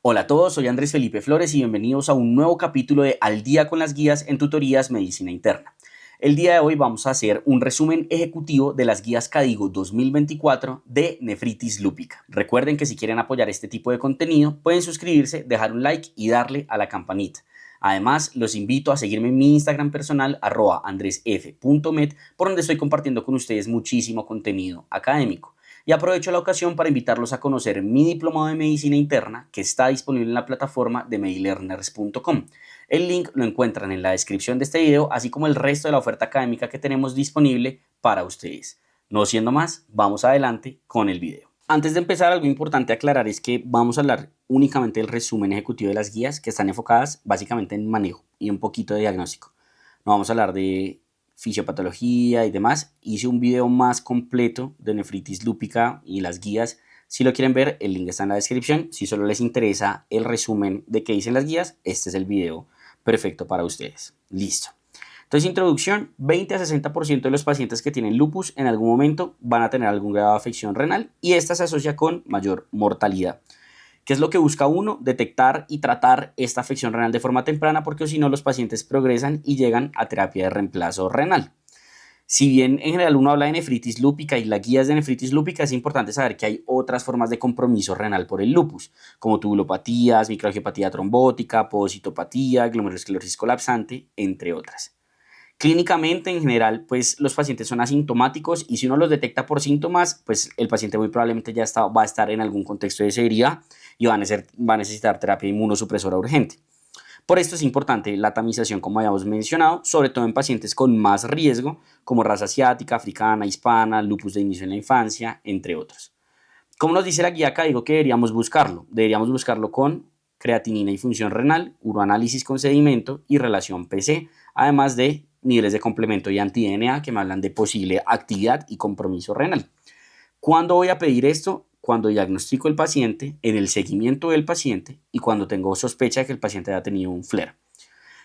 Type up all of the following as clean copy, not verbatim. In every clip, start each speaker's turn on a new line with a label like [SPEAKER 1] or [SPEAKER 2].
[SPEAKER 1] Hola a todos, soy Andrés Felipe Flores y bienvenidos a un nuevo capítulo de Al día con las guías en tutorías medicina interna. El día de hoy vamos a hacer un resumen ejecutivo de las guías CADIGO 2024 de nefritis lúpica. Recuerden que si quieren apoyar este tipo de contenido pueden suscribirse, dejar un like y darle a la campanita. Además, los invito a seguirme en mi Instagram personal @andresf.med, por donde estoy compartiendo con ustedes muchísimo contenido académico. Y aprovecho la ocasión para invitarlos a conocer mi diplomado de medicina interna que está disponible en la plataforma de medilearners.com. El link lo encuentran en la descripción de este video, así como el resto de la oferta académica que tenemos disponible para ustedes. No siendo más, vamos adelante con el video. Antes de empezar, algo importante aclarar es que vamos a hablar únicamente del resumen ejecutivo de las guías, que están enfocadas básicamente en manejo y un poquito de diagnóstico. No vamos a hablar de fisiopatología y demás. Hice un video más completo de nefritis lúpica y las guías. Si lo quieren ver, el link está en la descripción. Si solo les interesa el resumen de qué dicen las guías, este es el video perfecto para ustedes. Listo. Entonces, introducción: 20 a 60% de los pacientes que tienen lupus en algún momento van a tener algún grado de afección renal y esta se asocia con mayor mortalidad. ¿Qué es lo que busca uno? Detectar y tratar esta afección renal de forma temprana, porque si no los pacientes progresan y llegan a terapia de reemplazo renal. Si bien en general uno habla de nefritis lúpica y las guías de nefritis lúpica, es importante saber que hay otras formas de compromiso renal por el lupus, como tubulopatías, microangiopatía trombótica, pocitopatía, glomerulosclerosis colapsante, entre otras. Clínicamente, en general, pues los pacientes son asintomáticos y si uno los detecta por síntomas, pues el paciente muy probablemente va a estar en algún contexto de severidad y va a necesitar terapia inmunosupresora urgente. Por esto es importante la tamización, como habíamos mencionado, sobre todo en pacientes con más riesgo, como raza asiática, africana, hispana, lupus de inicio en la infancia, entre otros. ¿Cómo nos dice la guía acá? Digo que deberíamos buscarlo. Deberíamos buscarlo con creatinina y función renal, uroanálisis con sedimento y relación PC, además de niveles de complemento y anti-DNA que me hablan de posible actividad y compromiso renal. ¿Cuándo voy a pedir esto? Cuando diagnostico el paciente, en el seguimiento del paciente y cuando tengo sospecha de que el paciente haya tenido un flare.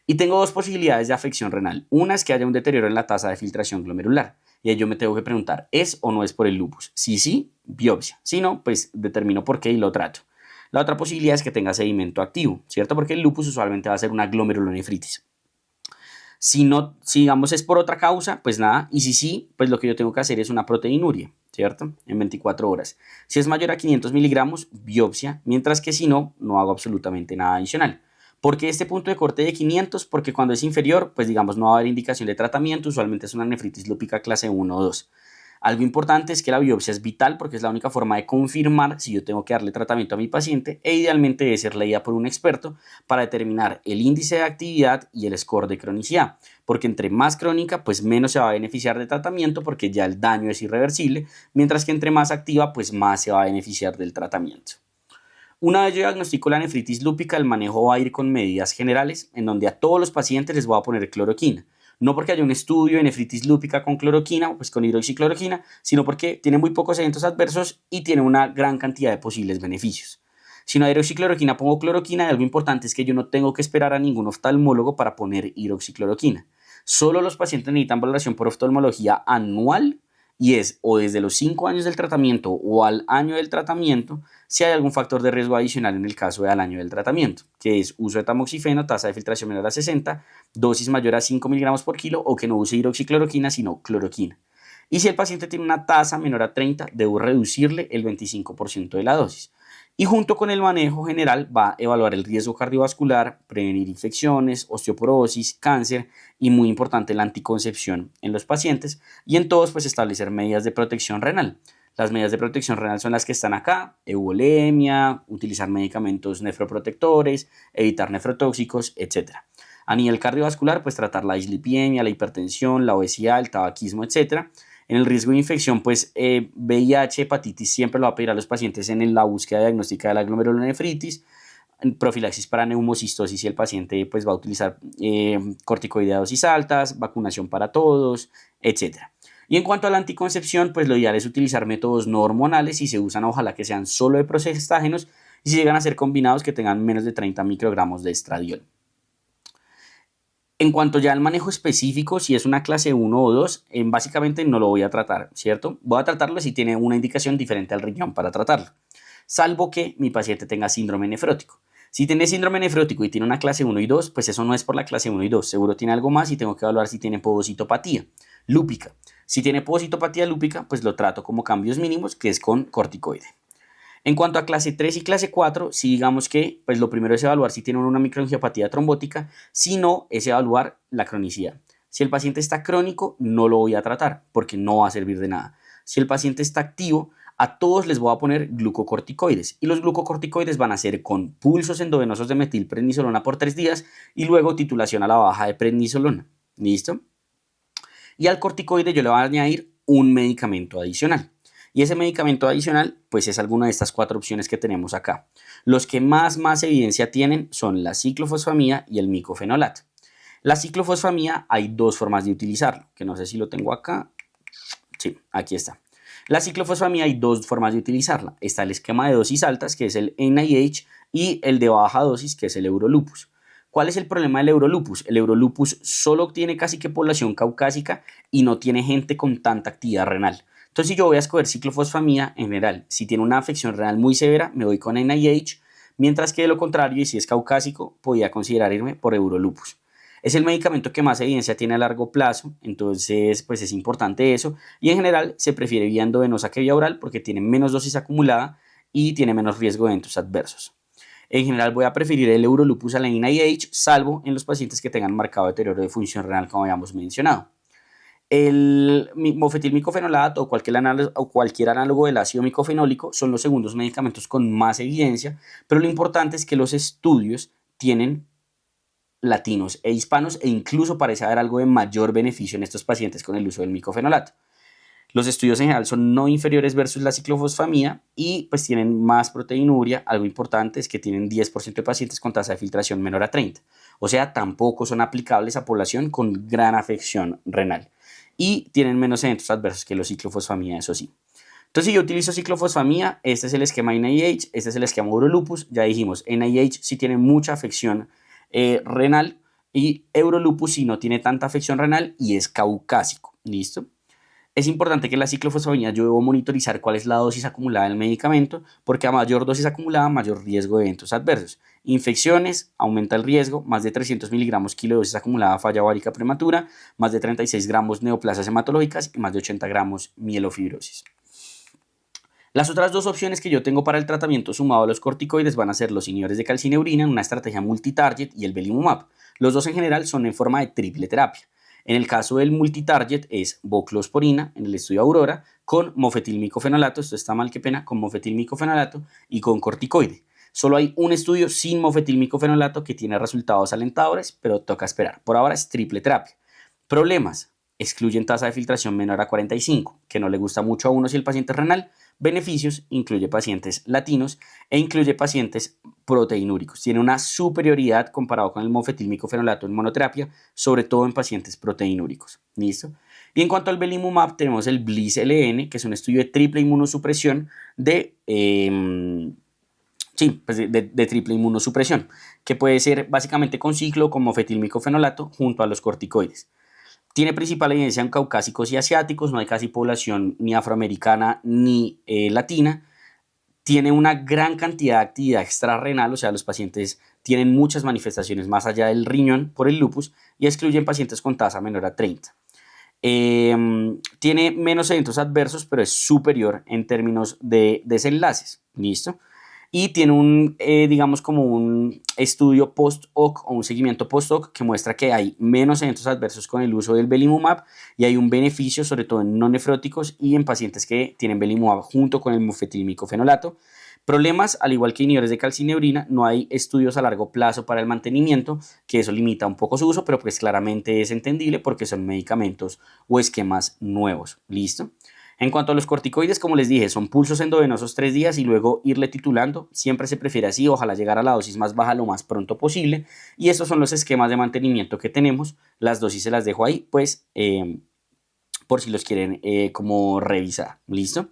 [SPEAKER 1] Y tengo dos posibilidades de afección renal. Una es que haya un deterioro en la tasa de filtración glomerular. Y ahí yo me tengo que preguntar, ¿es o no es por el lupus? Si sí, biopsia. Si no, pues determino por qué y lo trato. La otra posibilidad es que tenga sedimento activo, ¿cierto? Porque el lupus usualmente va a ser una glomerulonefritis. Si no, si digamos es por otra causa, pues nada. Y si sí, pues lo que yo tengo que hacer es una proteinuria, ¿cierto? En 24 horas. Si es mayor a 500 miligramos, biopsia. Mientras que si no, no hago absolutamente nada adicional. ¿Por qué este punto de corte de 500? Porque cuando es inferior, pues digamos no va a haber indicación de tratamiento. Usualmente es una nefritis lúpica clase 1 o 2. Algo importante es que la biopsia es vital porque es la única forma de confirmar si yo tengo que darle tratamiento a mi paciente e idealmente debe ser leída por un experto para determinar el índice de actividad y el score de cronicidad, porque entre más crónica pues menos se va a beneficiar de tratamiento porque ya el daño es irreversible, mientras que entre más activa pues más se va a beneficiar del tratamiento. Una vez yo diagnostico la nefritis lúpica, el manejo va a ir con medidas generales, en donde a todos los pacientes les voy a poner cloroquina. No porque haya un estudio de nefritis lúpica con cloroquina, pues con hidroxicloroquina, sino porque tiene muy pocos eventos adversos y tiene una gran cantidad de posibles beneficios. Si no hay hidroxicloroquina, pongo cloroquina y algo importante es que yo no tengo que esperar a ningún oftalmólogo para poner hidroxicloroquina. Solo los pacientes necesitan valoración por oftalmología anual y es o desde los 5 años del tratamiento o al año del tratamiento si hay algún factor de riesgo adicional en el caso del año del tratamiento, que es uso de tamoxifeno, tasa de filtración menor a 60, dosis mayor a 5 miligramos por kilo o que no use hidroxicloroquina sino cloroquina. Y si el paciente tiene una tasa menor a 30, debo reducirle el 25% de la dosis. Y junto con el manejo general va a evaluar el riesgo cardiovascular, prevenir infecciones, osteoporosis, cáncer y muy importante la anticoncepción en los pacientes y en todos pues establecer medidas de protección renal. Las medidas de protección renal son las que están acá: euvolemia, utilizar medicamentos nefroprotectores, evitar nefrotóxicos, etc. A nivel cardiovascular, pues tratar la dislipidemia, la hipertensión, la obesidad, el tabaquismo, etc. En el riesgo de infección, pues VIH, hepatitis, siempre lo va a pedir a los pacientes en la búsqueda diagnóstica de la glomerulonefritis. Profilaxis para neumocistosis si el paciente pues va a utilizar corticoide a dosis altas, vacunación para todos, etc. Y en cuanto a la anticoncepción, pues lo ideal es utilizar métodos no hormonales y se usan ojalá que sean solo de progestágenos y si llegan a ser combinados que tengan menos de 30 microgramos de estradiol. En cuanto ya al manejo específico, si es una clase 1 o 2, básicamente no lo voy a tratar, ¿cierto? Voy a tratarlo si tiene una indicación diferente al riñón para tratarlo. salvo que mi paciente tenga síndrome nefrótico. Si tiene síndrome nefrótico y tiene una clase 1 y 2, pues eso no es por la clase 1 y 2, seguro tiene algo más y tengo que evaluar si tiene povocitopatía lúpica. Si tiene povocitopatía lúpica, pues lo trato como cambios mínimos, que es con corticoide. En cuanto a clase 3 y clase 4, si digamos que pues lo primero es evaluar si tiene una microangiopatía trombótica, si no, es evaluar la cronicidad. Si el paciente está crónico, no lo voy a tratar porque no va a servir de nada. Si el paciente está activo, a todos les voy a poner glucocorticoides y los glucocorticoides van a ser con pulsos endovenosos de metilprednisolona por 3 días y luego titulación a la baja de prednisolona. ¿Listo? Y al corticoide yo le voy a añadir un medicamento adicional. Y ese medicamento adicional, pues es alguna de estas 4 opciones que tenemos acá. Los que más evidencia tienen son la ciclofosfamida y el micofenolato. La ciclofosfamida hay 2 formas de utilizarlo, que no sé si lo tengo acá. Sí, aquí está. La ciclofosfamida hay 2 formas de utilizarla. Está el esquema de dosis altas, que es el NIH, y el de baja dosis, que es el Eurolupus. ¿Cuál es el problema del Eurolupus? El Eurolupus solo tiene casi que población caucásica y no tiene gente con tanta actividad renal. Entonces, si yo voy a escoger ciclofosfamida en general, si tiene una afección renal muy severa, me voy con NIH, mientras que de lo contrario, y si es caucásico, podría considerar irme por Eurolupus. Es el medicamento que más evidencia tiene a largo plazo, entonces pues es importante eso, y en general se prefiere vía endovenosa que vía oral porque tiene menos dosis acumulada y tiene menos riesgo de eventos adversos. En general voy a preferir el Eurolupus a la NIH, salvo en los pacientes que tengan marcado deterioro de función renal, como habíamos mencionado. El mofetilmicofenolato o cualquier análogo del ácido micofenólico son los segundos medicamentos con más evidencia, pero lo importante es que los estudios tienen latinos e hispanos e incluso parece haber algo de mayor beneficio en estos pacientes con el uso del micofenolato. Los estudios en general son no inferiores versus la ciclofosfamida y pues tienen más proteinuria. Algo importante es que tienen 10% de pacientes con tasa de filtración menor a 30. O sea, tampoco son aplicables a población con gran afección renal. Y tienen menos eventos adversos que los ciclofosfamida, eso sí. Entonces, si yo utilizo ciclofosfamida, este es el esquema NIH, este es el esquema Eurolupus. Ya dijimos, NIH sí tiene mucha afección renal y Eurolupus si no tiene tanta afección renal y es caucásico. ¿Listo? Es importante que la ciclofosfamida yo debo monitorizar cuál es la dosis acumulada del medicamento, porque a mayor dosis acumulada, mayor riesgo de eventos adversos. Infecciones, aumenta el riesgo, más de 300 miligramos kilo de dosis acumulada falla ovárica prematura, más de 36 gramos neoplasias hematológicas y más de 80 gramos mielofibrosis. Las otras 2 opciones que yo tengo para el tratamiento sumado a los corticoides van a ser los inhibidores de calcineurina en una estrategia multitarget y el belimumab. Los 2 en general son en forma de triple terapia. En el caso del multitarget es voclosporina en el estudio Aurora con mofetilmicofenolato, esto está mal que pena, con mofetilmicofenolato y con corticoide. Solo hay un estudio sin mofetilmicofenolato que tiene resultados alentadores, pero toca esperar. Por ahora es triple terapia. Problemas: excluyen tasa de filtración menor a 45, que no le gusta mucho a uno si el paciente es renal. Beneficios: incluye pacientes latinos e incluye pacientes proteinúricos. Tiene una superioridad comparado con el mofetilmicofenolato en monoterapia, sobre todo en pacientes proteinúricos. ¿Listo? Y en cuanto al belimumab, tenemos el BLISS-LN, que es un estudio de triple inmunosupresión de triple inmunosupresión, que puede ser básicamente con ciclo o con mofetilmicofenolato junto a los corticoides. Tiene principal evidencia en caucásicos y asiáticos, no hay casi población ni afroamericana ni latina. Tiene una gran cantidad de actividad extrarrenal, o sea, los pacientes tienen muchas manifestaciones más allá del riñón por el lupus y excluyen pacientes con tasa menor a 30. Tiene menos eventos adversos, pero es superior en términos de desenlaces. ¿Listo? Y tiene digamos como un estudio post-hoc o un seguimiento post-hoc que muestra que hay menos eventos adversos con el uso del belimumab y hay un beneficio sobre todo en no nefróticos y en pacientes que tienen belimumab junto con el mofetilmicofenolato. Problemas: al igual que inhibidores de calcineurina, no hay estudios a largo plazo para el mantenimiento, que eso limita un poco su uso, pero pues claramente es entendible porque son medicamentos o esquemas nuevos. ¿Listo? En cuanto a los corticoides, como les dije, son pulsos endovenosos 3 días y luego irle titulando. Siempre se prefiere así, ojalá llegar a la dosis más baja lo más pronto posible. Y estos son los esquemas de mantenimiento que tenemos. Las dosis se las dejo ahí, pues, por si los quieren como revisar. ¿Listo?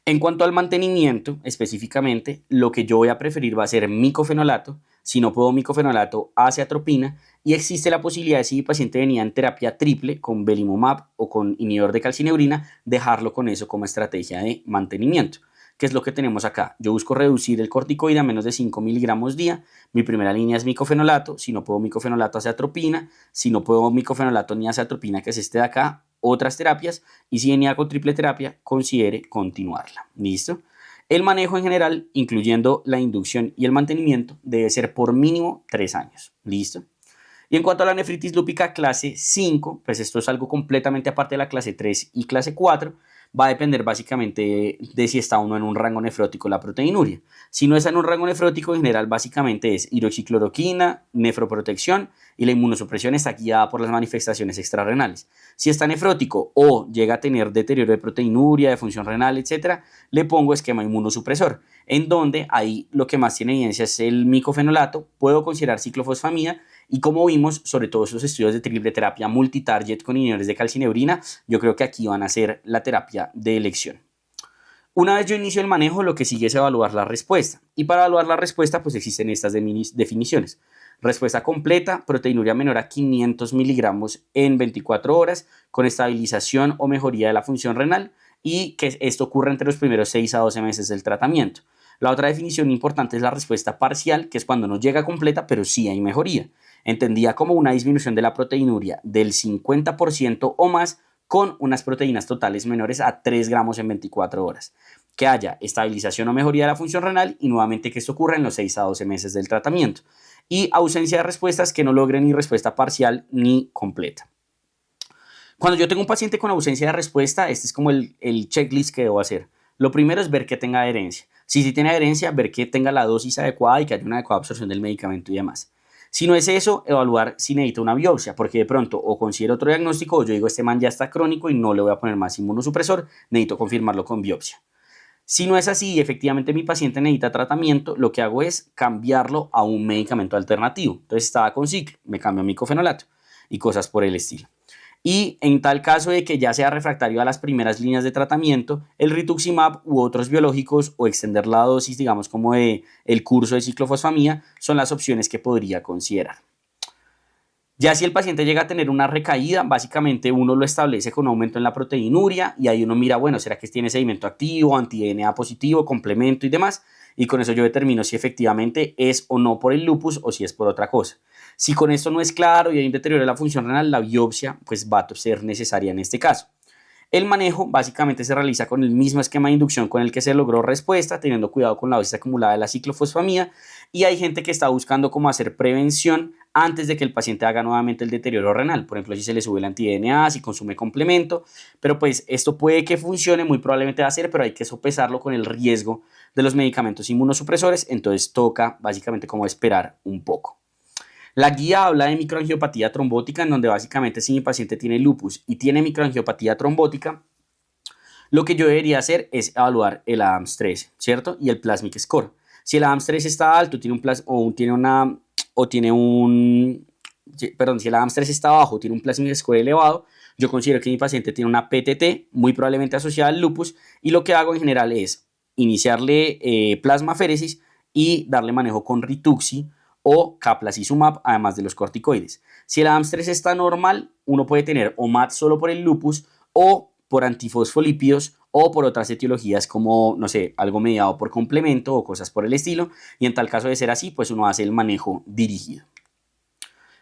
[SPEAKER 1] En cuanto al mantenimiento, específicamente, lo que yo voy a preferir va a ser micofenolato. Si no puedo micofenolato, aciatropina. Y existe la posibilidad de, si mi paciente venía en terapia triple con belimumab o con inhibidor de calcineurina, dejarlo con eso como estrategia de mantenimiento. ¿qué es lo que tenemos acá? Yo busco reducir el corticoide a menos de 5 miligramos día. Mi primera línea es micofenolato. Si no puedo micofenolato, azeatropina. Si no puedo micofenolato ni azeatropina, que es este de acá, otras terapias. Y si venía con triple terapia, considere continuarla. ¿Listo? El manejo en general, incluyendo la inducción y el mantenimiento, debe ser por mínimo 3 años. ¿Listo? Y en cuanto a la nefritis lúpica clase 5, pues esto es algo completamente aparte de la clase 3 y clase 4, va a depender básicamente de si está uno en un rango nefrótico la proteinuria. Si no está en un rango nefrótico, en general básicamente es hidroxicloroquina, nefroprotección y la inmunosupresión está guiada por las manifestaciones extrarrenales. Si está nefrótico o llega a tener deterioro de proteinuria, de función renal, etc., le pongo esquema inmunosupresor, en donde ahí lo que más tiene evidencia es el micofenolato, puedo considerar ciclofosfamida y como vimos, sobre todo esos estudios de triple terapia multitarget con inhibidores de calcineurina, yo creo que aquí van a ser la terapia de elección. Una vez yo inicio el manejo, lo que sigue es evaluar la respuesta. Y para evaluar la respuesta, pues existen estas definiciones. Respuesta completa, proteinuria menor a 500 miligramos en 24 horas, con estabilización o mejoría de la función renal, y que esto ocurre entre los primeros 6 a 12 meses del tratamiento. La otra definición importante es la respuesta parcial, que es cuando no llega completa, pero sí hay mejoría. Entendida como una disminución de la proteinuria del 50% o más con unas proteínas totales menores a 3 gramos en 24 horas. Que haya estabilización o mejoría de la función renal y nuevamente que esto ocurra en los 6 a 12 meses del tratamiento. Y ausencia de respuestas que no logren ni respuesta parcial ni completa. Cuando yo tengo un paciente con ausencia de respuesta, este es como el checklist que debo hacer. Lo primero es ver que tenga adherencia. Si sí tiene adherencia, ver que tenga la dosis adecuada y que haya una adecuada absorción del medicamento y demás. Si no es eso, evaluar si necesita una biopsia, porque de pronto o considero otro diagnóstico o yo digo este man ya está crónico y no le voy a poner más inmunosupresor, necesito confirmarlo con biopsia. Si no es así y efectivamente mi paciente necesita tratamiento, lo que hago es cambiarlo a un medicamento alternativo. Entonces estaba con ciclo, me cambio a micofenolato y cosas por el estilo. Y en tal caso de que ya sea refractario a las primeras líneas de tratamiento, el rituximab u otros biológicos o extender la dosis, digamos como de el curso de ciclofosfamida, son las opciones que podría considerar. Ya si el paciente llega a tener una recaída, básicamente uno lo establece con un aumento en la proteinuria y ahí uno mira, bueno, ¿será que tiene sedimento activo, anti-DNA positivo, complemento y demás? Y con eso yo determino si efectivamente es o no por el lupus o si es por otra cosa. Si con esto no es claro y hay un deterioro de la función renal, la biopsia pues va a ser necesaria en este caso. El manejo básicamente se realiza con el mismo esquema de inducción con el que se logró respuesta, teniendo cuidado con la dosis acumulada de la ciclofosfamida, y hay gente que está buscando cómo hacer prevención antes de que el paciente haga nuevamente el deterioro renal, por ejemplo si se le sube el anti-DNA, si consume complemento, pero pues esto puede que funcione, muy probablemente va a ser, pero hay que sopesarlo con el riesgo de los medicamentos inmunosupresores, entonces toca básicamente como esperar un poco. La guía habla de microangiopatía trombótica, en donde básicamente si mi paciente tiene lupus y tiene microangiopatía trombótica, lo que yo debería hacer es evaluar el ADAMS 13, ¿cierto? Y el Plasmic Score. Si el ADAMS 13 está alto, si el ADAMS 13 está bajo, tiene un Plasmic Score elevado, yo considero que mi paciente tiene una PTT muy probablemente asociada al lupus y lo que hago en general es iniciarle plasmaféresis y darle manejo con rituxi o caplacizumab, además de los corticoides. Si el ADAMS 3 está normal, uno puede tener o MAT solo por el lupus o por antifosfolípidos o por otras etiologías como, no sé, algo mediado por complemento o cosas por el estilo, y en tal caso de ser así, pues uno hace el manejo dirigido.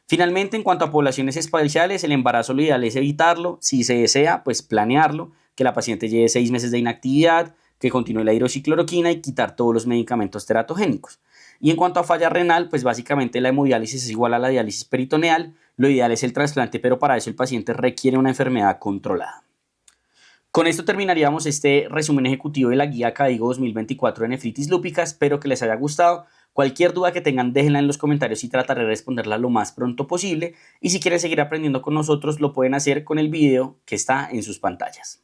[SPEAKER 1] Finalmente, en cuanto a poblaciones espaciales, el embarazo lo ideal es evitarlo, si se desea, pues planearlo, que la paciente lleve 6 meses de inactividad, que continúe la hidroxicloroquina y quitar todos los medicamentos teratogénicos. Y en cuanto a falla renal, pues básicamente la hemodiálisis es igual a la diálisis peritoneal, lo ideal es el trasplante, pero para eso el paciente requiere una enfermedad controlada. Con esto terminaríamos este resumen ejecutivo de la guía KDIGO 2024 de nefritis lúpica, espero que les haya gustado. Cualquier duda que tengan déjenla en los comentarios y trataré de responderla lo más pronto posible, y si quieren seguir aprendiendo con nosotros lo pueden hacer con el video que está en sus pantallas.